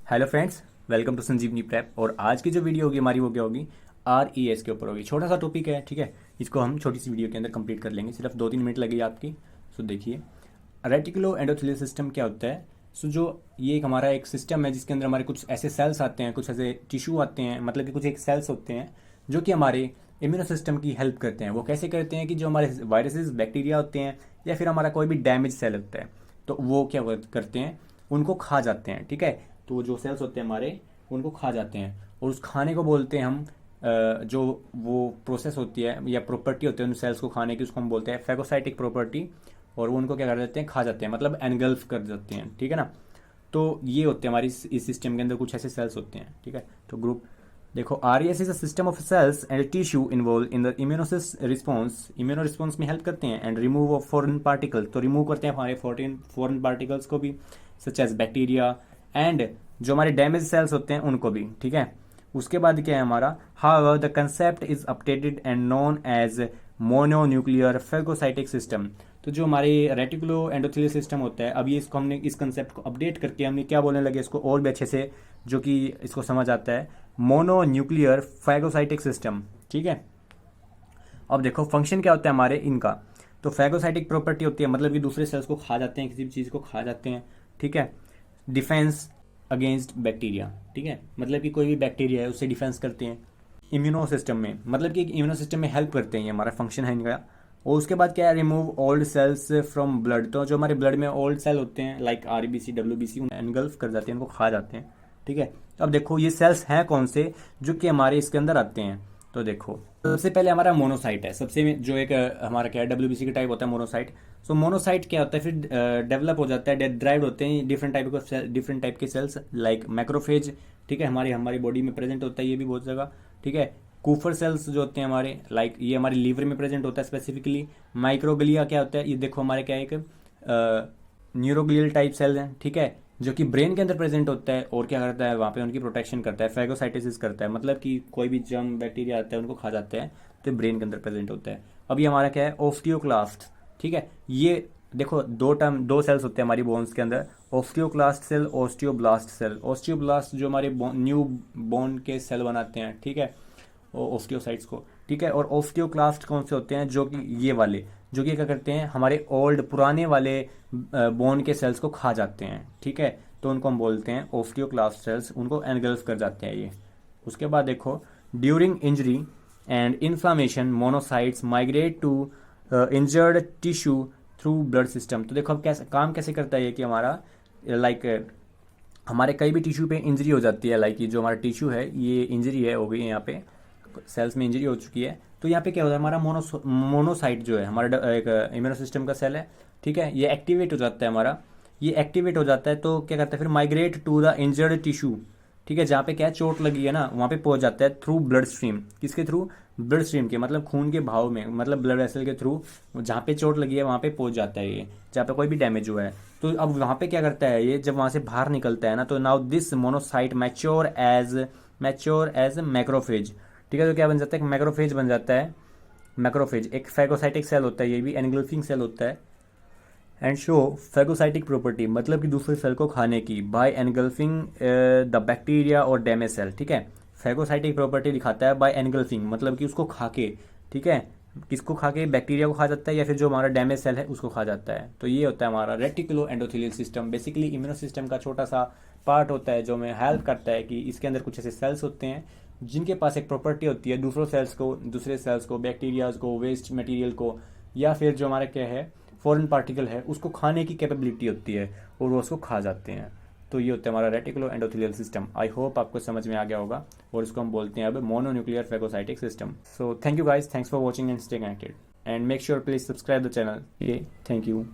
Hello friends, welcome to Sanjeevani prep. और आज की जो वीडियो होगी हमारी वो क्या होगी, RES के ऊपर होगी। छोटा सा टॉपिक है, ठीक है। इसको हम छोटी सी वीडियो के अंदर कंप्लीट कर लेंगे, सिर्फ 2-3 मिनट लगेगी आपकी। सो देखिए, रेटिकुलो एंडोथेलियल सिस्टम क्या होता है। सो जो ये एक हमारा एक सिस्टम है जिसके अंदर हमारे कुछ ऐसे सेल्स आते हैं, कुछ ऐसे टिश्यू आते हैं, मतलब कि कुछ एक सेल्स होते हैं जो कि हमारे इम्यूनो सिस्टम की हेल्प करते हैं। वो कैसे करते हैं कि जो हमारे वायरसेस बैक्टीरिया होते हैं या फिर हमारा कोई भी डैमेज सेल होता है, तो वो क्या करते हैं, उनको खा जाते हैं, ठीक है। तो जो सेल्स होते हैं हमारे, उनको खा जाते हैं और उस खाने को बोलते हैं हम जो वो प्रोसेस होती है या प्रॉपर्टी होती है उन सेल्स को खाने की, उसको हम बोलते हैं फैगोसाइटिक प्रॉपर्टी। और वो उनको क्या कर देते हैं, खा जाते हैं, मतलब एनगल्फ कर देते हैं, ठीक है ना। तो ये होते हैं हमारी इस सिस्टम के अंदर कुछ ऐसे सेल्स होते हैं, ठीक है। तो ग्रुप देखो, RES is a system of cells and tissue involve in the immunosis response. Immuno response में हेल्प करते हैं and remove of foreign particle, तो रिमूव करते हैं हमारे फॉरेन पार्टिकल्स को भी, सच एज बैक्टीरिया एंड जो हमारे डैमेज सेल्स होते हैं उनको भी, ठीक है। उसके बाद क्या है हमारा, however the concept is updated and known as mononuclear phagocytic system. तो जो हमारे रेटिकुलो एंडोथेलियल सिस्टम होता है, अभी इसको हमने इस कंसेप्ट को अपडेट करके हमने क्या बोलने लगे इसको और भी अच्छे से, जो कि इसको समझ आता है, मोनोन्यूक्लियर फैगोसाइटिक सिस्टम, ठीक है। अब देखो फंक्शन क्या होता है हमारे इनका। तो फैगोसाइटिक प्रॉपर्टी होती है, मतलब कि दूसरे सेल्स को खा जाते हैं, किसी भी चीज़ को खा जाते हैं, ठीक है। डिफेंस अगेंस्ट बैक्टीरिया, ठीक है, मतलब कि कोई भी बैक्टीरिया है उससे डिफेंस करते हैं इम्यूनो सिस्टम में, मतलब कि इम्यूनो सिस्टम में हेल्प करते हैं, ये हमारा फंक्शन है इनका। और उसके बाद क्या है, remove old cells from blood. तो जो हमारे ब्लड में ओल्ड सेल होते हैं लाइक RBC WBC, उन्हें एनगल्फ कर जाते हैं, उनको खा जाते हैं, ठीक है। अब देखो ये सेल्स हैं कौन से जो कि हमारे इसके अंदर आते हैं। तो देखो सबसे पहले हमारा मोनोसाइट है, सबसे जो एक हमारा क्या है WBC का टाइप होता है मोनोसाइट। सो मोनोसाइट क्या होता है, फिर डेवलप हो जाता है, ड्राइव होते हैं डिफरेंट टाइप के सेल्स लाइक मैक्रोफेज, ठीक है, हमारी हमारी बॉडी में प्रेजेंट होता है, ये भी बहुत जगह, ठीक है। कूफर सेल्स जो होते हैं हमारे, लाइक ये हमारे लीवर में प्रेजेंट होता है स्पेसिफिकली। माइक्रोग्लिया क्या होता है, ये देखो हमारे क्या एक न्यूरोग्लियल टाइप सेल हैं, ठीक है, जो कि ब्रेन के अंदर प्रेजेंट होता है और क्या करता है, वहाँ पे उनकी प्रोटेक्शन करता है, फैगोसाइटोसिस करता है, मतलब कि कोई भी जर्म बैक्टीरिया आता है उनको खा जाते हैं, तो ब्रेन के अंदर प्रेजेंट होता है। अब ये हमारा क्या है, ऑस्टियोक्लास्ट, ठीक है। ये देखो दो सेल्स होते हैं हमारी बोन्स के अंदर, osteoclast cell, osteoblast cell. Osteoblast जो हमारे न्यू बोन के सेल बनाते हैं, ठीक है, ऑस्टियोसाइट्स को, ठीक है। और ऑस्टियोक्लास्ट कौन से होते हैं, जो कि ये वाले, जो कि क्या करते हैं, हमारे ओल्ड पुराने वाले बोन के सेल्स को खा जाते हैं, ठीक है। तो उनको हम बोलते हैं ऑस्टियोक्लास्ट सेल्स, उनको एनगल्फ कर जाते हैं ये। उसके बाद देखो, during injury and inflammation monocytes migrate to injured tissue through blood system. तो देखो अब कैसे काम कैसे करता है ये कि हमारा लाइक हमारे कई भी टिश्यू पे इंजरी हो जाती है, लाइक ये जो हमारा टिश्यू है ये इंजरी है, हो गई है, यहाँ पे सेल्स में इंजरी हो चुकी है। तो यहाँ पे क्या होता है, हमारा मोनोसाइट जो है हमारा एक इम्यूनो सिस्टम का सेल है, ठीक है, ये एक्टिवेट हो जाता है हमारा, ये एक्टिवेट हो जाता है। तो क्या करता है, फिर migrate to the injured tissue, ठीक है, जहाँ पे क्या है चोट लगी है ना, वहाँ पे पहुँच जाता है थ्रू ब्लड स्ट्रीम। किसके थ्रू, ब्लड स्ट्रीम के, मतलब खून के भाव में, मतलब ब्लड वेसल के थ्रू, जहाँ पे चोट लगी है वहाँ पे पहुँच जाता है ये, जहाँ पे कोई भी डैमेज हुआ है। तो अब वहाँ पे क्या करता है ये, जब वहाँ से बाहर निकलता है ना, तो now this monocyte mature age macrophage, ठीक है। तो क्या बन जाता है, एक मैक्रोफेज बन जाता है। मैक्रोफेज एक फैगोसाइटिक सेल होता है, ये भी एनगल्फिंग सेल होता है। एंड शो फैगोसाइटिक प्रॉपर्टी, मतलब कि दूसरे सेल को खाने की, बाय एनगल्फिंग द बैक्टीरिया और डैमेज सेल, ठीक है। फैगोसाइटिक प्रॉपर्टी दिखाता है बाय एनगल्फिंग, मतलब कि उसको खा के, ठीक है, किसको खा के, बैक्टीरिया को खा जाता है या फिर जो हमारा डैमेज सेल है उसको खा जाता है। तो ये होता है हमारा reticulo endothelial system, basically immuno system का छोटा सा पार्ट होता है जो हमें हेल्प करता है कि इसके अंदर कुछ ऐसे सेल्स होते हैं जिनके पास एक प्रॉपर्टी होती है दूसरे सेल्स को, बैक्टीरियाज को, वेस्ट मटेरियल को, या फिर जो हमारा क्या है फॉरेन पार्टिकल है उसको खाने की कैपेबिलिटी होती है और वो उसको खा जाते हैं। तो ये होता है हमारा reticulo endothelial system. I hope आपको समझ में आ गया होगा, और इसको हम बोलते हैं अब mononuclear phagocytic system. So thank you guys, thanks for watching and stay connected and make sure please subscribe the channel. Thank you.